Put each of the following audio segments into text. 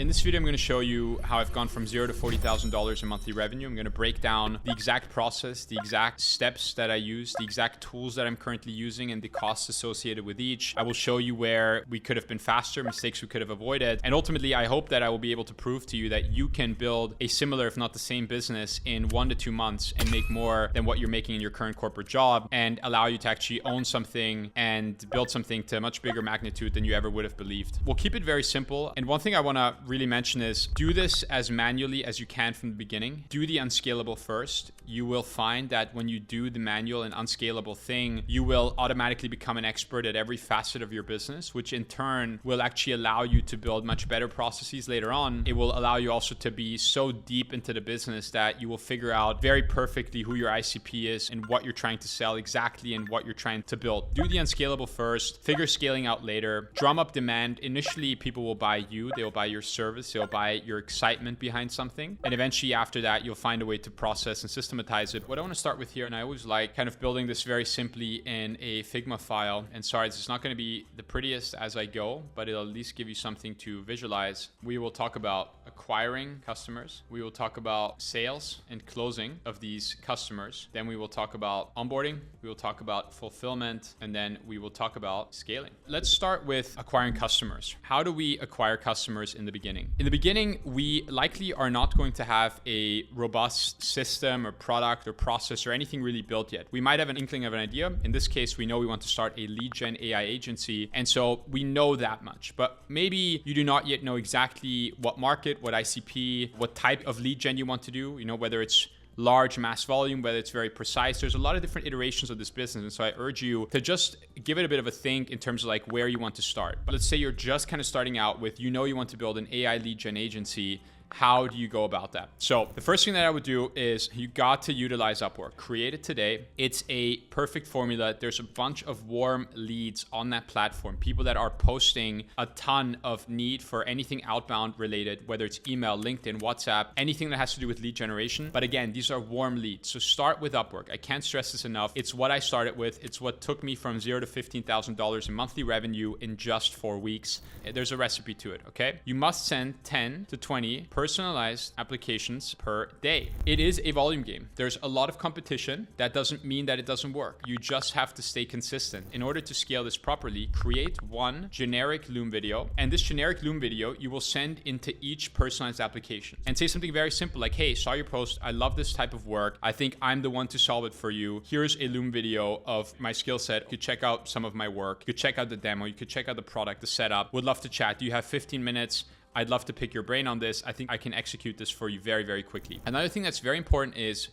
In this video, I'm going to show you how I've gone from $0 to $40,000 in monthly revenue. I'm going to break down the exact process, the exact steps that I use, the exact tools that I'm currently using, and the costs associated with each. I will show you where we could have been faster, mistakes we could have avoided. And ultimately, I hope that I will be able to prove to you that you can build a similar, if not the same business in 1 to 2 months and make more than what you're making in your current corporate job and allow you to actually own something and build something to a much bigger magnitude than you ever would have believed. We'll keep it very simple. And one thing I want to really mention is do this as manually as you can from the beginning. Do the unscalable first. You will find that when you do the manual and unscalable thing, you will automatically become an expert at every facet of your business, which in turn will actually allow you to build much better processes later on. It will allow you also to be so deep into the business that you will figure out very perfectly who your ICP is and what you're trying to sell exactly and what you're trying to build. Do the unscalable first, figure scaling out later, drum up demand. Initially, people will buy you, they will buy your service, they'll buy your excitement behind something. And eventually after that, you'll find a way to process and systematize it. What I want to start with here, and I always like kind of building this very simply in a Figma file. And sorry, this is not going to be the prettiest as I go, but it'll at least give you something to visualize. We will talk about acquiring customers. We will talk about sales and closing of these customers. Then we will talk about onboarding. We will talk about fulfillment, and then we will talk about scaling. Let's start with acquiring customers. How do we acquire customers in the beginning? In the beginning, we likely are not going to have a robust system or product or process or anything really built yet. We might have an inkling of an idea. In this case, we know we want to start a lead gen AI agency. And so we know that much, but maybe you do not yet know exactly what market, what ICP, what type of lead gen you want to do, whether it's large mass volume, whether it's very precise. There's a lot of different iterations of this business. And so I urge you to just give it a bit of a think in terms of like where you want to start. But let's say you're just kind of starting out with, you want to build an AI lead gen agency. How do you go about that? So the first thing that I would do is you got to utilize Upwork. Create it today. It's a perfect formula. There's a bunch of warm leads on that platform. People that are posting a ton of need for anything outbound related, whether it's email, LinkedIn, WhatsApp, anything that has to do with lead generation. But again, these are warm leads. So start with Upwork. I can't stress this enough. It's what I started with. It's what took me from $0 to $15,000 in monthly revenue in just 4 weeks. There's a recipe to it, okay? You must send 10 to 20 personalized applications per day. It is a volume game. There's a lot of competition. That doesn't mean that it doesn't work. You just have to stay consistent. In order to scale this properly, create one generic Loom video. And this generic Loom video, you will send into each personalized application and say something very simple like, hey, saw your post. I love this type of work. I think I'm the one to solve it for you. Here's a Loom video of my skill set. You could check out some of my work. You could check out the demo. You could check out the product, the setup. Would love to chat. Do you have 15 minutes? I'd love to pick your brain on this. I think I can execute this for you very, very quickly. Another thing that's very important is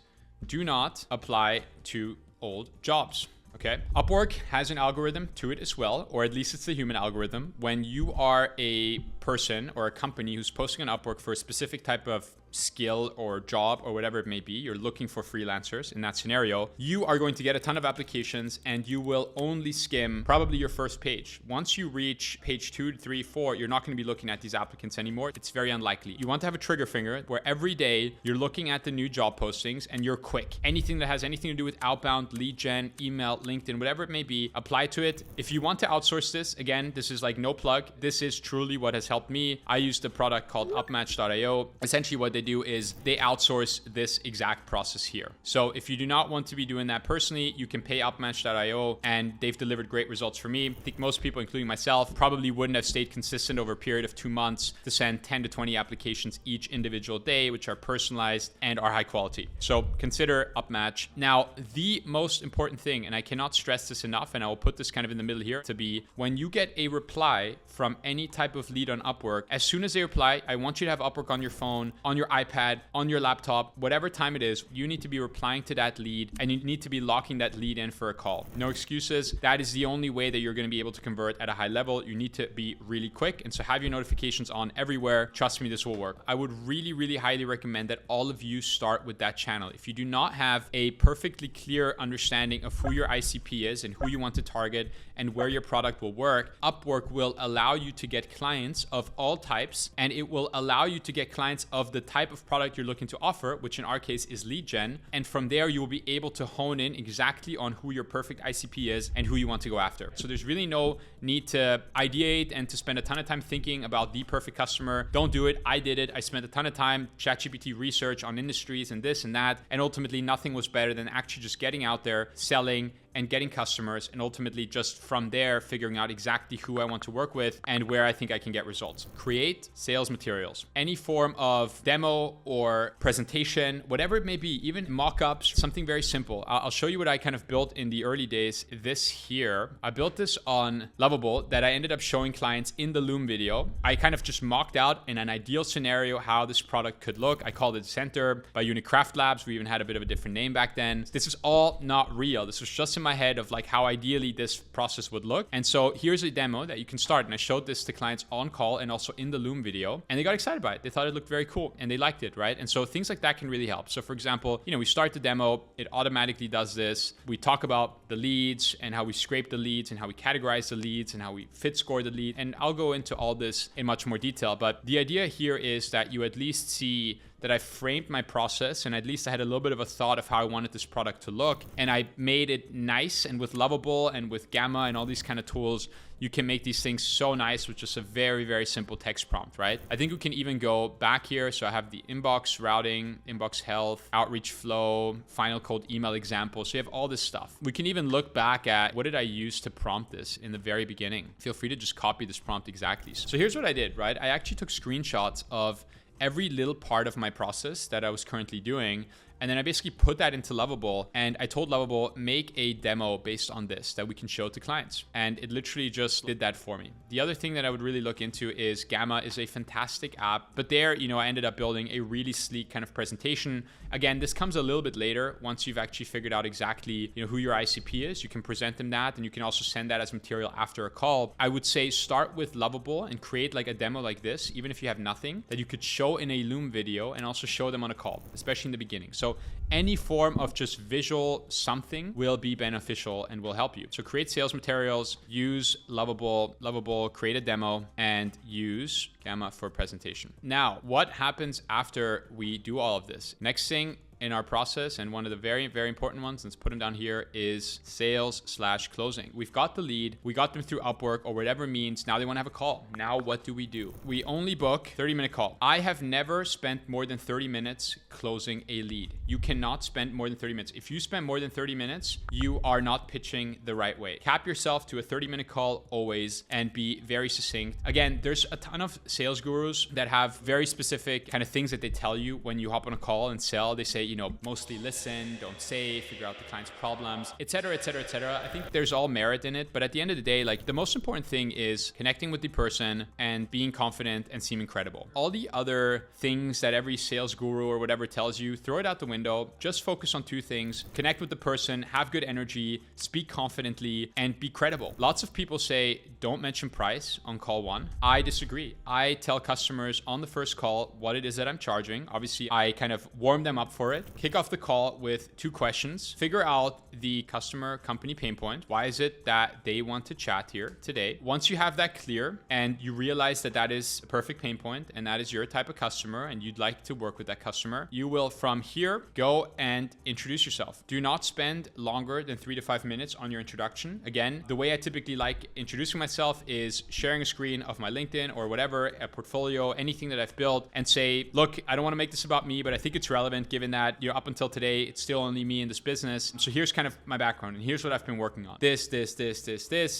do not apply to old jobs. Okay. Upwork has an algorithm to it as well, or at least it's the human algorithm. When you are a person or a company who's posting on Upwork for a specific type of skill or job or whatever it may be, you're looking for freelancers in that scenario, you are going to get a ton of applications and you will only skim probably your first page. Once you reach page 2, 3, 4, you're not going to be looking at these applicants anymore. It's very unlikely. You want to have a trigger finger where every day you're looking at the new job postings and you're quick. Anything that has anything to do with outbound, lead gen, email, LinkedIn, whatever it may be, apply to it. If you want to outsource this, again, this is like no plug. This is truly what has helped me. I use the product called upmatch.io. Essentially what they do is they outsource this exact process here. So if you do not want to be doing that personally, you can pay upmatch.io and they've delivered great results for me. I think most people, including myself, probably wouldn't have stayed consistent over a period of 2 months to send 10 to 20 applications each individual day, which are personalized and are high quality. So consider Upmatch. Now, the most important thing, and I cannot stress this enough, and I will put this kind of in the middle here, to be when you get a reply from any type of lead on Upwork, as soon as they reply, I want you to have Upwork on your phone, on your iPad, on your laptop, whatever time it is, you need to be replying to that lead and you need to be locking that lead in for a call. No excuses. That is the only way that you're going to be able to convert at a high level. You need to be really quick. And so have your notifications on everywhere. Trust me, this will work. I would really, really highly recommend that all of you start with that channel. If you do not have a perfectly clear understanding of who your ICP is and who you want to target and where your product will work, Upwork will allow you to get clients of all types, and it will allow you to get clients of the type of product you're looking to offer, which in our case is lead gen. And from there, you will be able to hone in exactly on who your perfect ICP is and who you want to go after. So there's really no need to ideate and to spend a ton of time thinking about the perfect customer. Don't do it. I did it. I spent a ton of time ChatGPT research on industries and this and that. And ultimately, nothing was better than actually just getting out there, selling, and getting customers, and ultimately just from there figuring out exactly who I want to work with and where I think I can get results. Create sales materials. Any form of demo or presentation, whatever it may be, even mock-ups, something very simple. I'll show you what I kind of built in the early days. This here, I built this on Lovable that I ended up showing clients in the Loom video. I kind of just mocked out in an ideal scenario how this product could look. I called it Center by Unicraft Labs. We even had a bit of a different name back then. This is all not real. This was just in my head of like how ideally this process would look. And so here's a demo that you can start. And I showed this to clients on call and also in the Loom video, and they got excited by it. They thought it looked very cool and they liked it, right? And so things like that can really help. So for example, we start the demo, it automatically does this. We talk about the leads and how we scrape the leads and how we categorize the leads and how we fit score the lead. And I'll go into all this in much more detail. But the idea here is that you at least see that I framed my process, and at least I had a little bit of a thought of how I wanted this product to look, and I made it nice. And with Lovable and with Gamma and all these kind of tools, you can make these things so nice with just a very, very simple text prompt, right? I think we can even go back here. So I have the inbox routing, inbox health, outreach flow, final cold email example. So you have all this stuff. We can even look back at what did I use to prompt this in the very beginning. Feel free to just copy this prompt exactly. So here's what I did, right? I actually took screenshots of every little part of my process that I was currently doing. And then I basically put that into Lovable, and I told Lovable, make a demo based on this that we can show to clients. And it literally just did that for me. The other thing that I would really look into is Gamma is a fantastic app, but there, I ended up building a really sleek kind of presentation. Again, this comes a little bit later once you've actually figured out exactly, who your ICP is. You can present them that, and you can also send that as material after a call. I would say start with Lovable and create like a demo like this, even if you have nothing, that you could show in a Loom video and also show them on a call, especially in the beginning. So any form of just visual something will be beneficial and will help you. So create sales materials, use Lovable, create a demo, and use Gamma for presentation. Now, what happens after we do all of this? Next thing in our process, and one of the very, very important ones, let's put them down here, is sales/closing. We've got the lead, we got them through Upwork or whatever means. Now they want to have a call. Now what do? We only book 30-minute call. I have never spent more than 30 minutes closing a lead. You cannot spend more than 30 minutes. If you spend more than 30 minutes, you are not pitching the right way. Cap yourself to a 30-minute call always and be very succinct. Again, there's a ton of sales gurus that have very specific kind of things that they tell you when you hop on a call and sell. They say, mostly listen, don't say, figure out the client's problems, etc., etc., etc. I think there's all merit in it, but at the end of the day, like the most important thing is connecting with the person and being confident and seeming credible. All the other things that every sales guru or whatever tells you, throw it out the window. Just focus on two things: connect with the person, have good energy, speak confidently, and be credible. Lots of people say, don't mention price on call one. I disagree. I tell customers on the first call what it is that I'm charging. Obviously, I kind of warm them up for it. Kick off the call with 2 questions. Figure out the customer company pain point. Why is it that they want to chat here today? Once you have that clear and you realize that that is a perfect pain point and that is your type of customer and you'd like to work with that customer, you will from here go and introduce yourself. Do not spend longer than 3 to 5 minutes on your introduction. Again, the way I typically like introducing myself is sharing a screen of my LinkedIn or whatever, a portfolio, anything that I've built, and say, look, I don't want to make this about me, but I think it's relevant given that up until today, it's still only me in this business. So here's kind of my background and here's what I've been working on. This.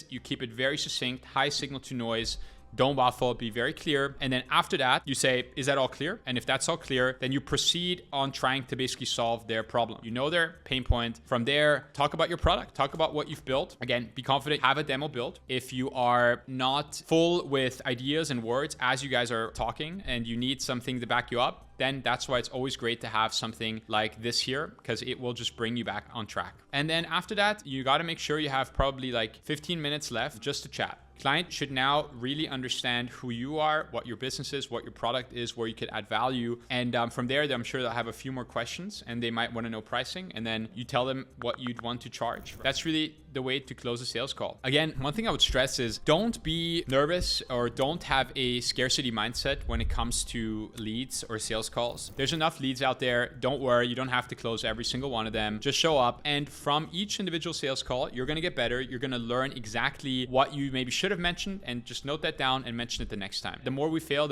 You keep it very succinct, high signal to noise. Don't waffle, be very clear. And then after that, you say, is that all clear? And if that's all clear, then you proceed on trying to basically solve their problem. You know their pain point. From there, talk about your product. Talk about what you've built. Again, be confident, have a demo built. If you are not full with ideas and words as you guys are talking and you need something to back you up, then that's why it's always great to have something like this here, because it will just bring you back on track. And then after that, you got to make sure you have probably like 15 minutes left just to chat. Client should now really understand who you are, what your business is, what your product is, where you could add value. And from there, I'm sure they'll have a few more questions and they might want to know pricing. And then you tell them what you'd want to charge. That's really the way to close a sales call. Again, one thing I would stress is don't be nervous or don't have a scarcity mindset when it comes to leads or sales calls. There's enough leads out there. Don't worry, you don't have to close every single one of them. Just show up, and from each individual sales call, you're going to get better. You're going to learn exactly what you maybe should have mentioned, and just note that down and mention it the next time. The more we fail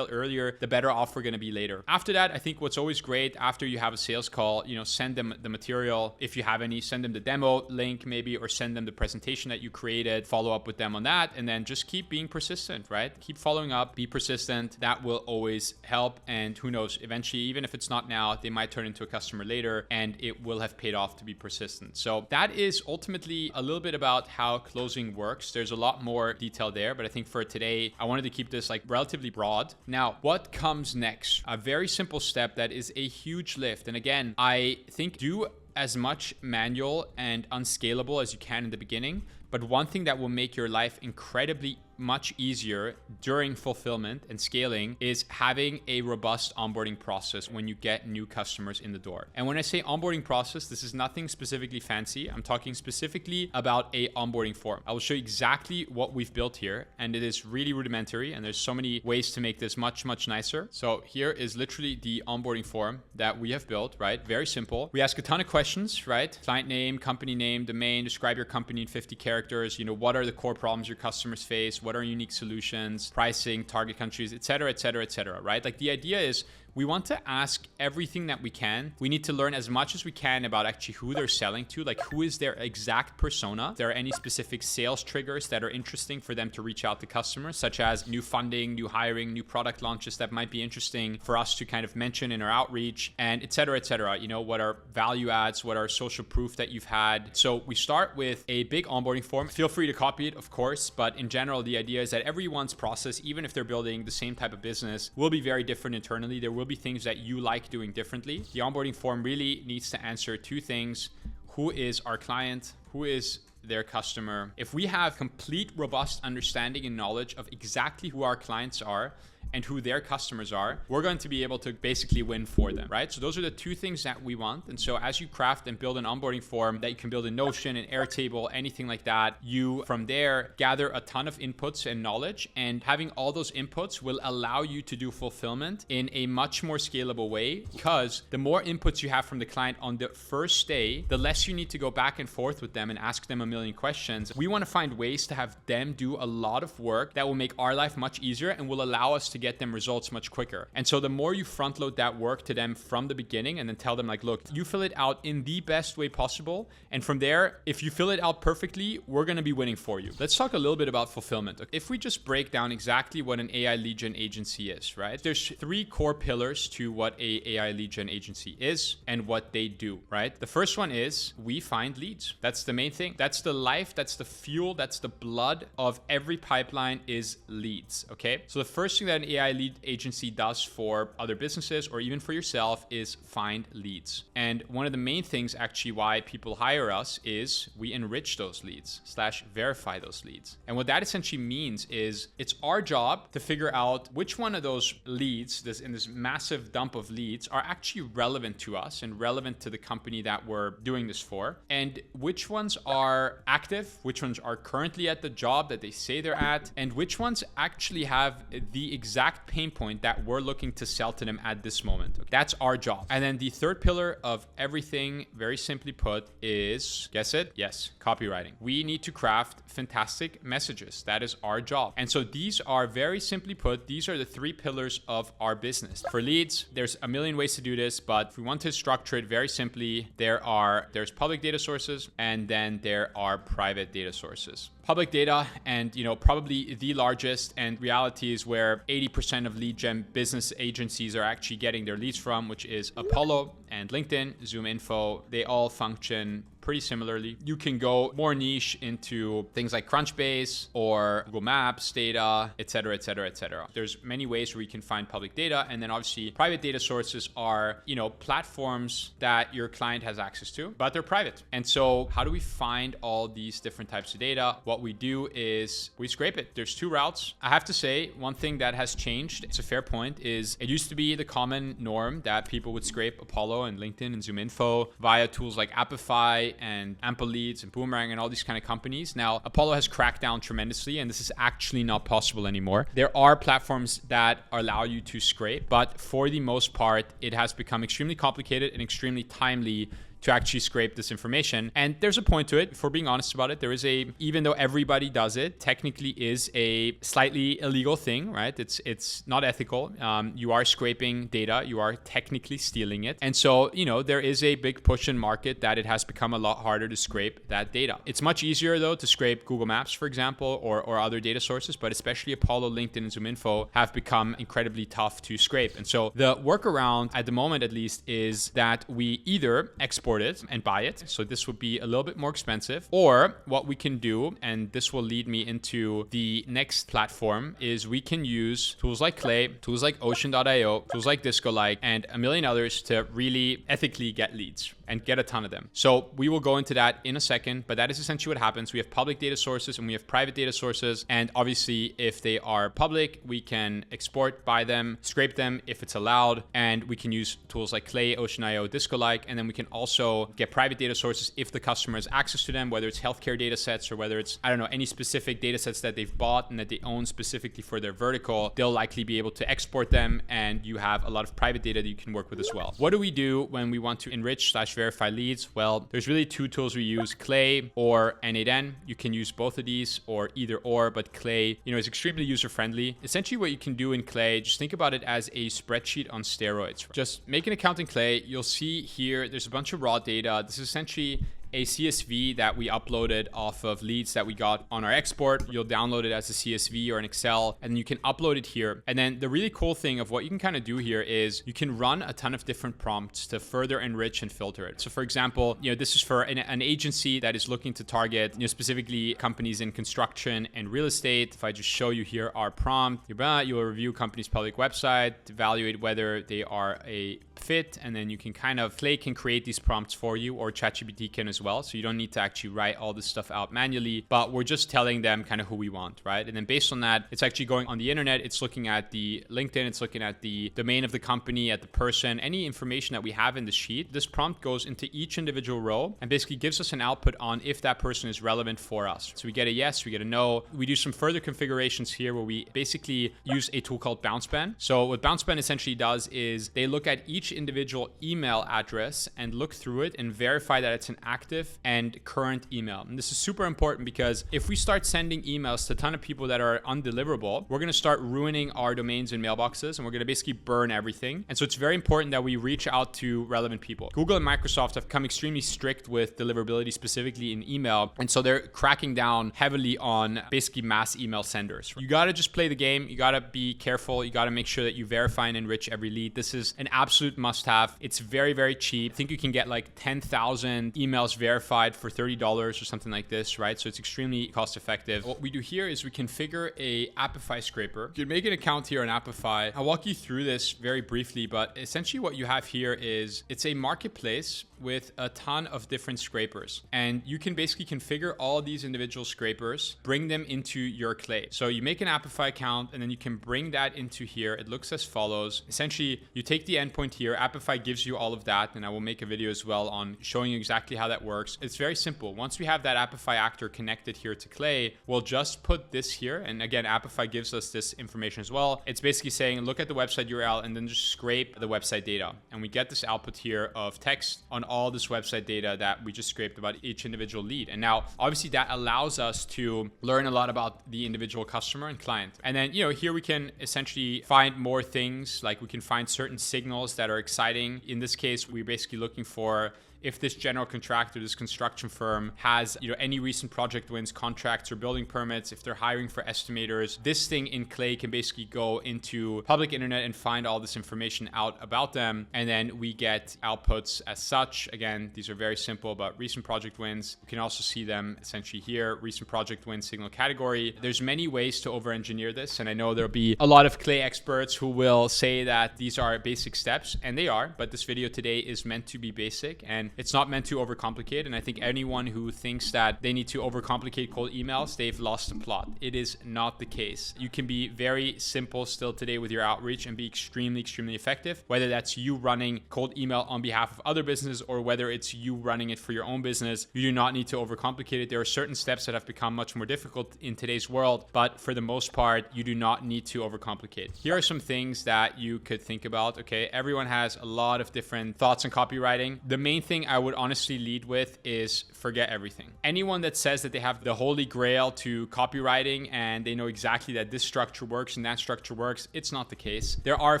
earlier, the better off we're going to be later. After that, I think what's always great after you have a sales call, send them the material. If you have any, send them the demo link maybe, or send them the presentation that you created, follow up with them on that, and then just keep being persistent, right? Keep following up, be persistent. That will always help. And who knows, eventually, even if it's not now, they might turn into a customer later, and it will have paid off to be persistent. So that is ultimately a little bit about how closing works. There's a lot more detail there, but I think for today, I wanted to keep this like relatively broad. Now, what comes next? A very simple step that is a huge lift. And again, I think do as much manual and unscalable as you can in the beginning. But one thing that will make your life incredibly much easier during fulfillment and scaling is having a robust onboarding process when you get new customers in the door. And when I say onboarding process, this is nothing specifically fancy. I'm talking specifically about a onboarding form. I will show you exactly what we've built here, and it is really rudimentary, and there's so many ways to make this much, much nicer. So here is literally the onboarding form that we have built, right? Very simple. We ask a ton of questions, right? Client name, company name, domain, describe your company in 50 characters. What are the core problems your customers face? What are unique solutions, pricing, target countries, et cetera, et cetera, et cetera, right? Like the idea is we want to ask everything that we can. We need to learn as much as we can about actually who they're selling to, like who is their exact persona. If there are any specific sales triggers that are interesting for them to reach out to customers, such as new funding, new hiring, new product launches that might be interesting for us to kind of mention in our outreach, and et cetera, et cetera. What are value adds? What are social proof that you've had? So we start with a big onboarding form. Feel free to copy it, of course, but in general, the idea is that everyone's process, even if they're building the same type of business, will be very different internally. There will be things that you like doing differently. The onboarding form really needs to answer two things. Who is our client? Who is their customer? If we have complete, robust understanding and knowledge of exactly who our clients are and who their customers are, we're going to be able to basically win for them, right? So those are the two things that we want. And so as you craft and build an onboarding form that you can build in Notion, an Airtable, anything like that, you from there gather a ton of inputs and knowledge, and having all those inputs will allow you to do fulfillment in a much more scalable way, because the more inputs you have from the client on the first day, the less you need to go back and forth with them and ask them a million questions. We want to find ways to have them do a lot of work that will make our life much easier and will allow us to get them results much quicker. And so the more you front load that work to them from the beginning, and then tell them like, look, you fill it out in the best way possible. And from there, if you fill it out perfectly, we're going to be winning for you. Let's talk a little bit about fulfillment. If we just break down exactly what an AI lead gen agency is, right? There's three core pillars to what a AI lead gen agency is and what they do, right? The first one is we find leads. That's the main thing. That's the life, that's the fuel, that's the blood of every pipeline is leads, okay? So the first thing that an AI lead agency does for other businesses or even for yourself is find leads. And one of the main things actually why people hire us is we enrich those leads / verify those leads. And what that essentially means is it's our job to figure out which one of those leads in this massive dump of leads are actually relevant to us and relevant to the company that we're doing this for, and which ones are active, which ones are currently at the job that they say they're at, and which ones actually have the exact pain point that we're looking to sell to them at this moment. That's our job. And then the third pillar of everything, very simply put, is, guess it? Yes, copywriting. We need to craft fantastic messages. That is our job. And so these are, very simply put, these are the three pillars of our business. For leads, there's a million ways to do this, but if we want to structure it very simply, there's public data sources, and then there are private data sources. Public data, and probably the largest and reality is where 80% of lead gen business agencies are actually getting their leads from, which is Apollo and LinkedIn, ZoomInfo. They all function pretty similarly. You can go more niche into things like Crunchbase or Google Maps data, et cetera, et cetera, et cetera. There's many ways where you can find public data. And then obviously private data sources are, platforms that your client has access to, but they're private. And so how do we find all these different types of data? What we do is we scrape it. There's two routes. I have to say, one thing that has changed, it's a fair point, is it used to be the common norm that people would scrape Apollo and LinkedIn and ZoomInfo via tools like Apify and Ample Leads and Boomerang and all these kind of companies. Now, Apollo has cracked down tremendously, and this is actually not possible anymore. There are platforms that allow you to scrape, but for the most part, it has become extremely complicated and extremely timely to actually scrape this information. And there's a point to it. If we're being honest about it, there is even though everybody does it, technically is a slightly illegal thing, right? It's not ethical. You are scraping data. You are technically stealing it. And so, there is a big push in market that it has become a lot harder to scrape that data. It's much easier though to scrape Google Maps, for example, or other data sources, but especially Apollo, LinkedIn, and ZoomInfo have become incredibly tough to scrape. And so the workaround at the moment, at least, is that we either export it and buy it. So this would be a little bit more expensive. Or what we can do, and this will lead me into the next platform, is we can use tools like Clay, tools like Ocean.io, tools like Disco-like, and a million others to really ethically get leads and get a ton of them. So we will go into that in a second, but that is essentially what happens. We have public data sources and we have private data sources. And obviously, if they are public, we can export, buy them, scrape them if it's allowed. And we can use tools like Clay, Ocean.io, Disco-like. And then we can also get private data sources if the customer has access to them, whether it's healthcare data sets or whether it's, any specific data sets that they've bought and that they own specifically for their vertical. They'll likely be able to export them, and you have a lot of private data that you can work with as well. What do we do when we want to enrich/verify leads? Well, there's really two tools we use, Clay or N8N. You can use both of these or either or, but Clay, is extremely user-friendly. Essentially what you can do in Clay, just think about it as a spreadsheet on steroids. Just make an account in Clay. You'll see here, there's a bunch of raw data. This is essentially a CSV that we uploaded off of leads that we got on our export. You'll download it as a CSV or an Excel, and you can upload it here. And then the really cool thing of what you can kind of do here is you can run a ton of different prompts to further enrich and filter it. So for example, this is for an agency that is looking to target, specifically companies in construction and real estate. If I just show you here our prompt, you will review company's public website, evaluate whether they are a fit, and then you can Clay can create these prompts for you, or ChatGPT can as well. So you don't need to actually write all this stuff out manually, but we're just telling them who we want, right? And then based on that, it's actually going on the internet. It's looking at the LinkedIn. It's looking at the domain of the company, at the person, any information that we have in the sheet. This prompt goes into each individual row and basically gives us an output on if that person is relevant for us. So we get a yes, we get a no. We do some further configurations here where we basically use a tool called BounceBand. So what BounceBand essentially does is they look at each individual email address and look through it and verify that it's an active and current email. And this is super important because if we start sending emails to a ton of people that are undeliverable, we're going to start ruining our domains and mailboxes, and we're going to basically burn everything. And so it's very important that we reach out to relevant people. Google and Microsoft have become extremely strict with deliverability, specifically in email. And so they're cracking down heavily on basically mass email senders. You got to just play the game. You got to be careful. You got to make sure that you verify and enrich every lead. This is an absolute must-have. It's very, very cheap. I think you can get like 10,000 emails verified for $30 or something like this, right? So it's extremely cost-effective. What we do here is we configure a Appify scraper. You can make an account here on Appify. I'll walk you through this very briefly, but essentially what you have here is it's a marketplace with a ton of different scrapers, and you can basically configure all these individual scrapers, bring them into your Clay. So you make an Appify account, and then you can bring that into here. It looks as follows. Essentially, you take the endpoint here. Appify gives you all of that, and I will make a video as well on showing you exactly how that works. It's very simple. Once we have that Appify actor connected here to Clay, we'll just put this here. And again, Appify gives us this information as well. It's basically saying, look at the website URL and then just scrape the website data. And we get this output here of text on all this website data that we just scraped about each individual lead. And now, obviously, that allows us to learn a lot about the individual customer and client. And then, here we can essentially find more things, like we can find certain signals that are exciting. In this case, we're basically looking for if this general contractor, this construction firm has, any recent project wins, contracts, or building permits, if they're hiring for estimators. This thing in Clay can basically go into public internet and find all this information out about them. And then we get outputs as such. Again, these are very simple, but recent project wins. You can also see them essentially here, recent project wins signal category. There's many ways to over-engineer this. And I know there'll be a lot of Clay experts who will say that these are basic steps, and they are, but this video today is meant to be basic. And again, it's not meant to overcomplicate. And I think anyone who thinks that they need to overcomplicate cold emails, they've lost the plot. It is not the case. You can be very simple still today with your outreach and be extremely, extremely effective, whether that's you running cold email on behalf of other businesses or whether it's you running it for your own business. You do not need to overcomplicate it. There are certain steps that have become much more difficult in today's world, but for the most part, you do not need to overcomplicate. Here are some things that you could think about. Okay, everyone has a lot of different thoughts on copywriting. The main thing I would honestly lead with is forget everything. Anyone that says that they have the holy grail to copywriting and they know exactly that this structure works and that structure works, it's not the case. There are a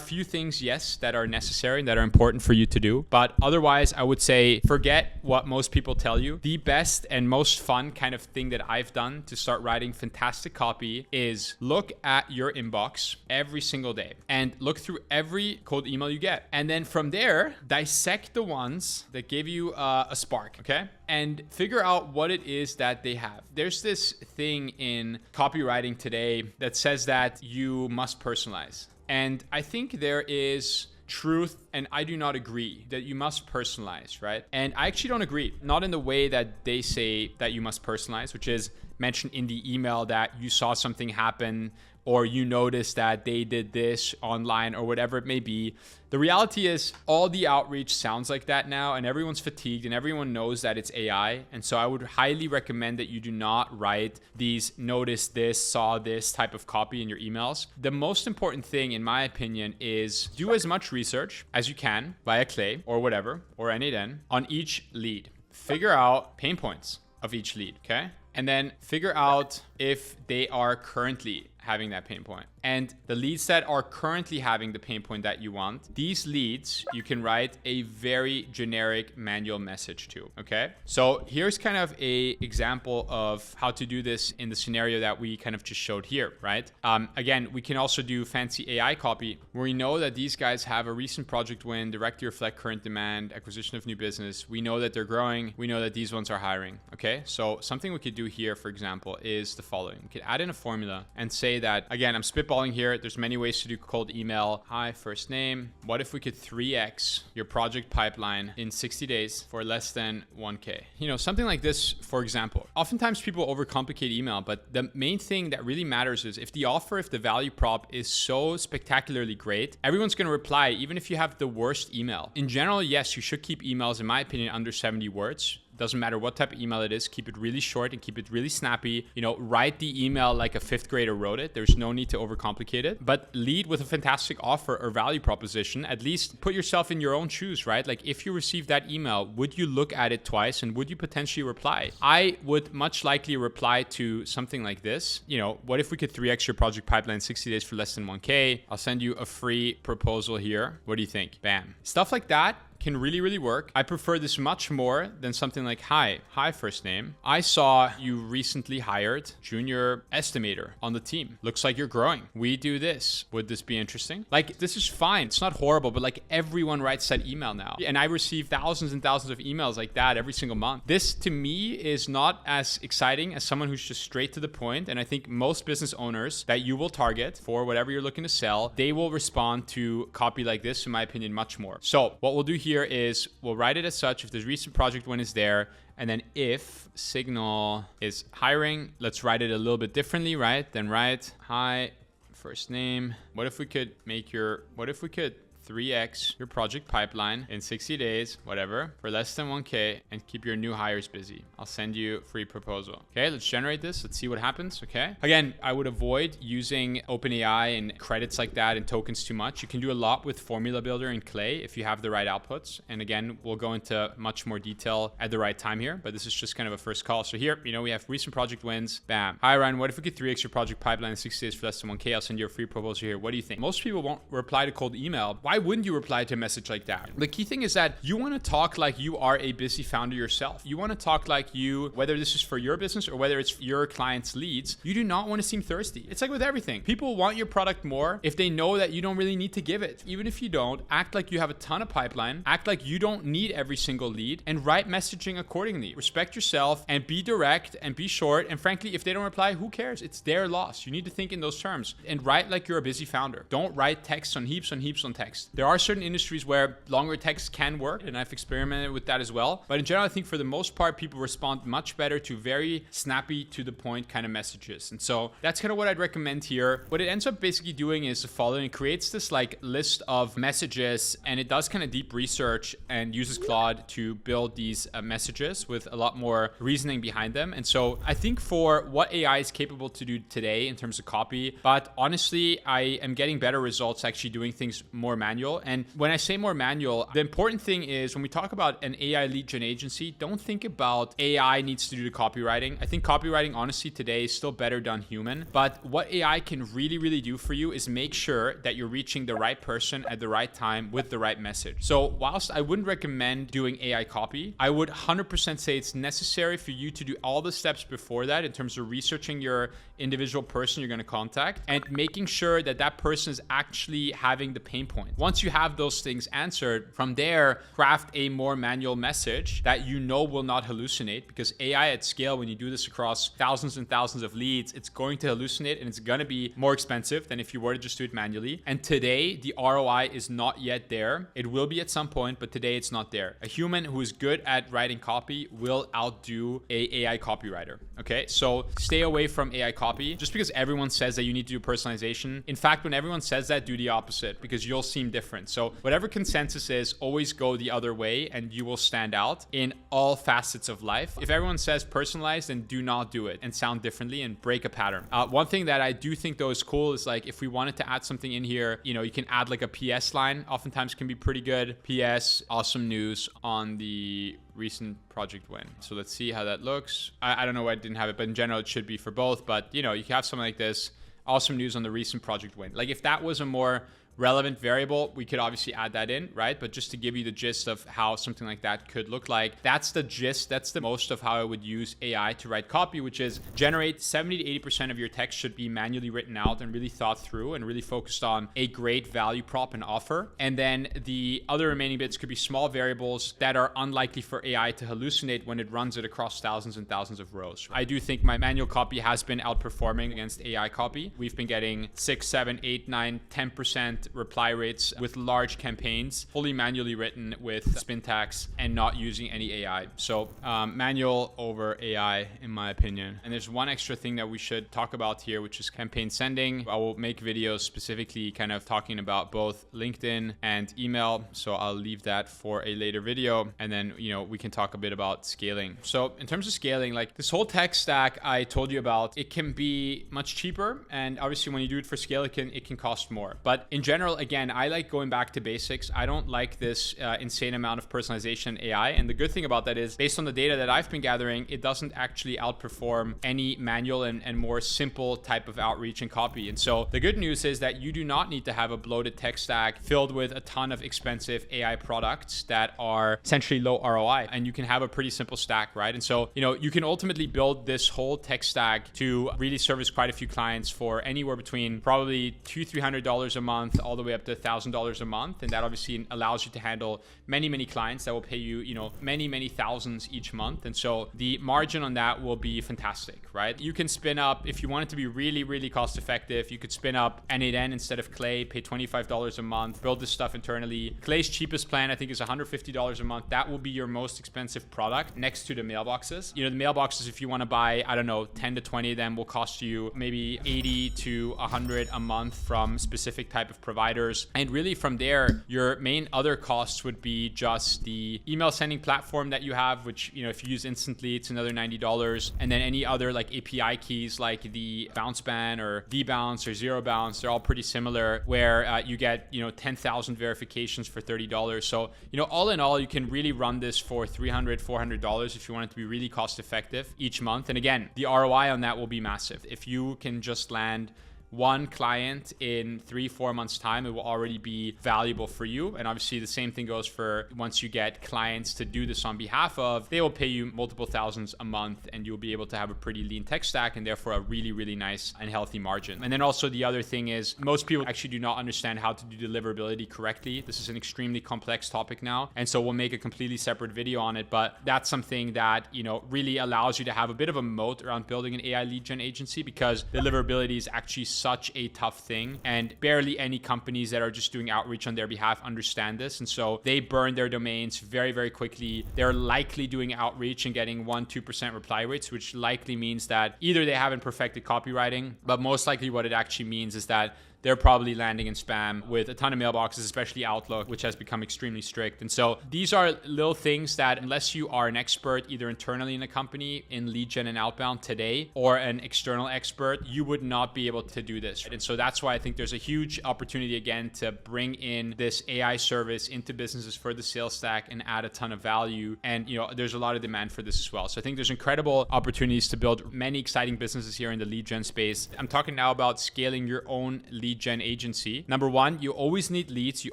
few things, yes, that are necessary and that are important for you to do, but otherwise I would say forget what most people tell you. The best and most fun kind of thing that I've done to start writing fantastic copy is look at your inbox every single day and look through every cold email you get. And then from there, dissect the ones that give you a spark, okay? And figure out what it is that they have. There's this thing in copywriting today that says that you must personalize. And I think there is truth, and I do not agree that you must personalize, right? And I actually don't agree. Not in the way that they say that you must personalize, which is mentioned in the email that you saw something happen or you noticed that they did this online or whatever it may be. The reality is all the outreach sounds like that now, and everyone's fatigued and everyone knows that it's AI. And so I would highly recommend that you do not write these notice this, saw this type of copy in your emails. The most important thing, in my opinion, is do as much research as you can via Clay or whatever, or N8N on each lead. Figure out pain points of each lead, okay? And then figure out if they are currently having that pain point. And the leads that are currently having the pain point that you want, these leads, you can write a very generic manual message to, okay? So here's kind of a example of how to do this in the scenario that we kind of just showed here, right? Again, we can also do fancy AI copy where we know that these guys have a recent project win, directly reflect current demand, acquisition of new business. We know that they're growing. We know that these ones are hiring, okay? So something we could do here, for example, is the following. We could add in a formula and say that, again, I'm spitballing here. There's many ways to do cold email. Hi, first name. What if we could 3x your project pipeline in 60 days for less than 1K? You know, something like this, for example. Oftentimes people overcomplicate email, but the main thing that really matters is if the offer, if the value prop is so spectacularly great, everyone's going to reply, even if you have the worst email. In general, yes, you should keep emails, in my opinion, under 70 words. Doesn't matter what type of email it is, keep it really short and keep it really snappy. You know, write the email like a fifth grader wrote it. There's no need to overcomplicate it, but lead with a fantastic offer or value proposition. At least put yourself in your own shoes, right? Like if you receive that email, would you look at it twice and would you potentially reply? I would much likely reply to something like this. You know, what if we could 3x your project pipeline in 60 days for less than 1K? I'll send you a free proposal here. What do you think? Bam. Stuff like that can really, really work. I prefer this much more than something like, hi first name. I saw you recently hired junior estimator on the team. Looks like you're growing. We do this. Would this be interesting? Like, this is fine. It's not horrible, but like everyone writes that email now. And I receive thousands and thousands of emails like that every single month. This to me is not as exciting as someone who's just straight to the point. And I think most business owners that you will target for whatever you're looking to sell, they will respond to copy like this, in my opinion, much more. So what we'll do here is we'll write it as such. If there's recent project win is there, and then if signal is hiring, let's write it a little bit differently, right? Then write hi first name. What if we could 3x your project pipeline in 60 days, whatever, for less than 1K and keep your new hires busy. I'll send you a free proposal. Okay, let's generate this. Let's see what happens, okay? Again, I would avoid using OpenAI and credits like that and tokens too much. You can do a lot with Formula Builder and Clay if you have the right outputs. And again, we'll go into much more detail at the right time here, but this is just kind of a first call. So here, you know, we have recent project wins. Bam. Hi, Ryan. What if we could 3x your project pipeline in 60 days for less than 1K? I'll send you a free proposal here. What do you think? Most people won't reply to cold email. Why wouldn't you reply to a message like that? The key thing is that you want to talk like you are a busy founder yourself. You want to talk like you, whether this is for your business or whether it's your client's leads, you do not want to seem thirsty. It's like with everything. People want your product more if they know that you don't really need to give it. Even if you don't, act like you have a ton of pipeline, act like you don't need every single lead, and write messaging accordingly. Respect yourself and be direct and be short. And frankly, if they don't reply, who cares? It's their loss. You need to think in those terms and write like you're a busy founder. Don't write text on heaps on heaps on text. text. There are certain industries where longer text can work, and I've experimented with that as well. But in general, I think for the most part, people respond much better to very snappy, to the point kind of messages. And so that's kind of what I'd recommend here. What it ends up basically doing is the following. It creates this like list of messages, and it does kind of deep research and uses Claude to build these messages with a lot more reasoning behind them. And so I think for what AI is capable to do today in terms of copy, but honestly, I am getting better results actually doing things more manual. And when I say more manual, the important thing is when we talk about an AI lead gen agency, don't think about AI needs to do the copywriting. I think copywriting honestly today is still better done human. But what AI can really, really do for you is make sure that you're reaching the right person at the right time with the right message. So whilst I wouldn't recommend doing AI copy, I would 100% say it's necessary for you to do all the steps before that in terms of researching your individual person you're going to contact and making sure that that person is actually having the pain point. Once you have those things answered, from there, craft a more manual message that you know will not hallucinate, because AI at scale, when you do this across thousands and thousands of leads, it's going to hallucinate and it's going to be more expensive than if you were to just do it manually. And today, the ROI is not yet there. It will be at some point, but today it's not there. A human who is good at writing copy will outdo a AI copywriter. Okay, so stay away from AI copy. Just because everyone says that you need to do personalization, in fact, when everyone says that, do the opposite, because you'll seem different. So whatever consensus is, always go the other way and you will stand out in all facets of life. If everyone says personalized, then do not do it and sound differently and break a pattern. One thing that I do think though is cool is like if we wanted to add something in here, you know, you can add like a PS line, oftentimes can be pretty good. PS, awesome news on the recent project win. So let's see how that looks. I don't know why I didn't have it, but in general, it should be for both. But you know, you can have something like this. Awesome news on the recent project win. Like if that was a more relevant variable, we could obviously add that in, right? But just to give you the gist of how something like that could look like, that's the gist, that's the most of how I would use AI to write copy, which is generate 70 to 80% of your text should be manually written out and really thought through and really focused on a great value prop and offer. And then the other remaining bits could be small variables that are unlikely for AI to hallucinate when it runs it across thousands and thousands of rows. I do think my manual copy has been outperforming against AI copy. We've been getting 6, 7, 8, 9, 10% reply rates with large campaigns, fully manually written with spin tags and not using any AI. So manual over AI, in my opinion. And there's one extra thing that we should talk about here, which is campaign sending. I will make videos specifically kind of talking about both LinkedIn and email. So I'll leave that for a later video. And then, you know, we can talk a bit about scaling. So in terms of scaling, like this whole tech stack I told you about, it can be much cheaper. And obviously when you do it for scale, it can cost more. But in general, again, I like going back to basics. I don't like this insane amount of personalization AI. And the good thing about that is based on the data that I've been gathering, it doesn't actually outperform any manual and more simple type of outreach and copy. And so the good news is that you do not need to have a bloated tech stack filled with a ton of expensive AI products that are essentially low ROI. And you can have a pretty simple stack, right? And so, you know, you can ultimately build this whole tech stack to really service quite a few clients for anywhere between probably $200-300 a month all the way up to $1,000 a month. And that obviously allows you to handle many clients that will pay you, you know, many thousands each month. And so the margin on that will be fantastic, right? You can spin up, if you want it to be really cost effective, you could spin up N8N instead of Clay, pay $25 a month, build this stuff internally. Clay's cheapest plan, I think, is $150 a month. That will be your most expensive product next to the mailboxes. You know, the mailboxes, if you want to buy, I don't know, 10 to 20 of them will cost you maybe 80 to 100 a month from specific type of providers. And really from there, your main other costs would be just the email sending platform that you have, which, you know, if you use instantly, it's another $90. And then any other like API keys like the bounce ban or debounce or zero bounce, they're all pretty similar where you get, you know, 10,000 verifications for $30. So, you know, all in all, you can really run this for $300-400 if you want it to be really cost effective each month. And again, the ROI on that will be massive. If you can just land one client in 3-4 months time, it will already be valuable for you. And obviously the same thing goes for once you get clients to do this on behalf of, they will pay you multiple thousands a month and you'll be able to have a pretty lean tech stack and therefore a really nice and healthy margin. And then also the other thing is most people actually do not understand how to do deliverability correctly. This is an extremely complex topic now. And so we'll make a completely separate video on it, but that's something that, you know, really allows you to have a bit of a moat around building an AI lead gen agency because deliverability is actually such a tough thing, and barely any companies that are just doing outreach on their behalf understand this. And so they burn their domains very, very quickly. They're likely doing outreach and getting 1-2% reply rates, which likely means that either they haven't perfected copywriting, but most likely what it actually means is that they're probably landing in spam with a ton of mailboxes, especially Outlook, which has become extremely strict. And so these are little things that, unless you are an expert either internally in a company in lead gen and outbound today, or an external expert, you would not be able to do this. And so that's why I think there's a huge opportunity again to bring in this AI service into businesses for the sales stack and add a ton of value. And there's a lot of demand for this as well. So I think there's incredible opportunities to build many exciting businesses here in the lead gen space. I'm talking now about scaling your own lead gen agency. Number one, you always need leads. You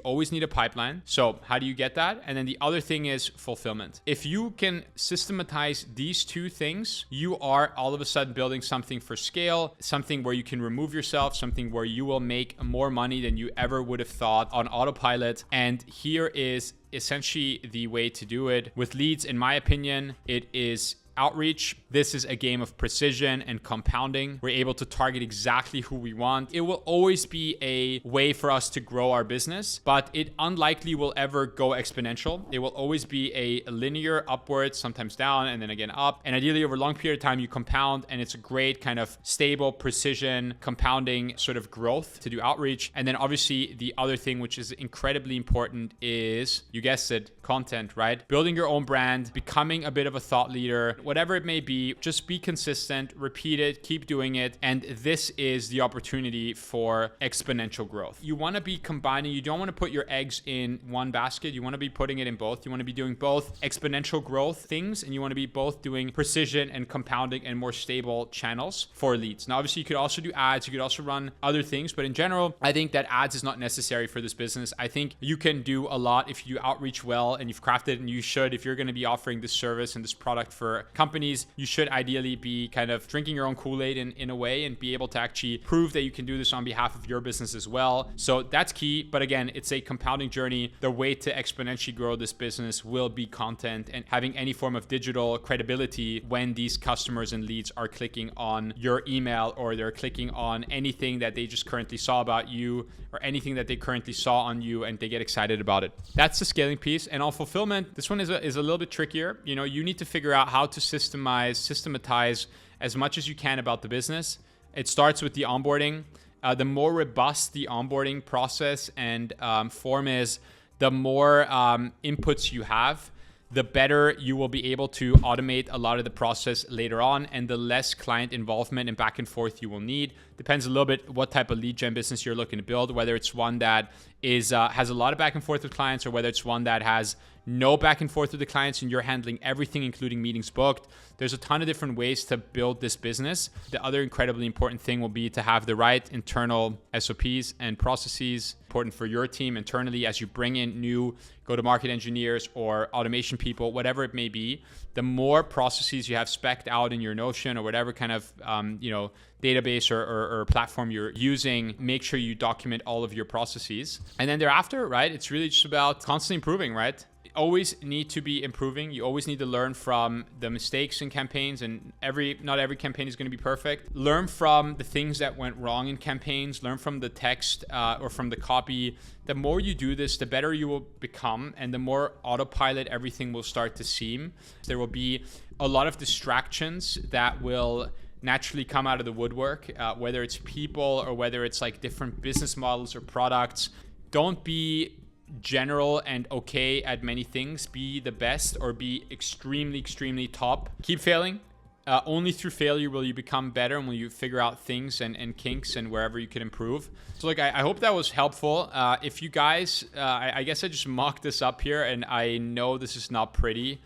always need a pipeline. So how do you get that? And then the other thing is fulfillment. If you can systematize these two things, you are all of a sudden building something for scale, something where you can remove yourself, something where you will make more money than you ever would have thought on autopilot. And here is essentially the way to do it. With leads, in my opinion, it is outreach. This is a game of precision and compounding. We're able to target exactly who we want. It will always be a way for us to grow our business, but it unlikely will ever go exponential. It will always be a linear upwards, sometimes down, and then again up. And ideally over a long period of time, you compound, and it's a great kind of stable precision compounding sort of growth to do outreach. And then obviously the other thing, which is incredibly important, is, you guessed it, content, right? Building your own brand, becoming a bit of a thought leader, whatever it may be, just be consistent, repeat it, keep doing it. And this is the opportunity for exponential growth. You want to be combining, you don't want to put your eggs in one basket. You want to be putting it in both. You want to be doing both exponential growth things, and you want to be both doing precision and compounding and more stable channels for leads. Now, obviously you could also do ads. You could also run other things, but in general, I think that ads is not necessary for this business. I think you can do a lot if you outreach well and you've crafted it, and you should, if you're going to be offering this service and this product for companies, you should ideally be kind of drinking your own Kool-Aid in a way, and be able to actually prove that you can do this on behalf of your business as well. So that's key. But again, it's a compounding journey. The way to exponentially grow this business will be content and having any form of digital credibility when these customers and leads are clicking on your email, or they're clicking on anything that they just currently saw about you, or anything that they currently saw on you, and they get excited about it. That's the scaling piece. And on fulfillment, this one is a little bit trickier. You need to figure out how to systematize as much as you can about the business. It starts with the onboarding. The more robust the onboarding process and form is, the more inputs you have, the better you will be able to automate a lot of the process later on, and the less client involvement and back and forth you will need. Depends a little bit what type of lead gen business you're looking to build, whether it's one that is has a lot of back and forth with clients, or whether it's one that has no back and forth with the clients and you're handling everything, including meetings booked. There's a ton of different ways to build this business. The other incredibly important thing will be to have the right internal SOPs and processes, important for your team internally as you bring in new go-to-market engineers or automation people, whatever it may be. The more processes you have specced out in your Notion or whatever kind of database or platform you're using, make sure you document all of your processes. And then thereafter, right, it's really just about constantly improving, right? Always need to be improving. You always need to learn from the mistakes in campaigns, and not every campaign is going to be perfect. Learn from the things that went wrong in campaigns. Learn from the text or from the copy. The more you do this, the better you will become, and the more autopilot everything will start to seem. There will be a lot of distractions that will naturally come out of the woodwork, whether it's people or whether it's like different business models or products. Don't be general and okay at many things. Be the best, or be extremely top. Keep failing. Only through failure will you become better, and will you figure out things and kinks and wherever you can improve. So look, I hope that was helpful. If you guys, I guess I just mocked this up here, and I know this is not pretty.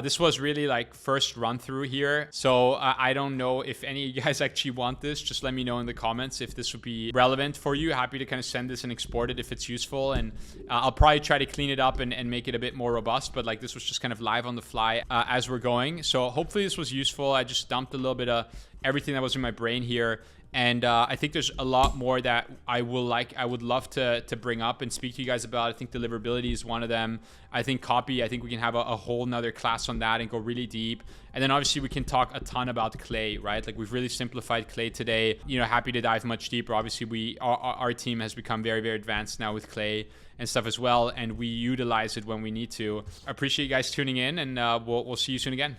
This was really like first run through here. So I don't know if any of you guys actually want this. Just let me know in the comments if this would be relevant for you. Happy to kind of send this and export it if it's useful. And I'll probably try to clean it up and make it a bit more robust. But like, this was just kind of live on the fly as we're going. So hopefully this was useful. I just dumped a little bit of everything that was in my brain here. And I think there's a lot more that I would love to bring up and speak to you guys about. I think deliverability is one of them. I think copy, I think we can have a whole nother class on that and go really deep. And then obviously we can talk a ton about Clay, right? Like we've really simplified Clay today. You know, happy to dive much deeper. Obviously our team has become very, very advanced now with Clay and stuff as well. And we utilize it when we need to. I appreciate you guys tuning in, and we'll see you soon again.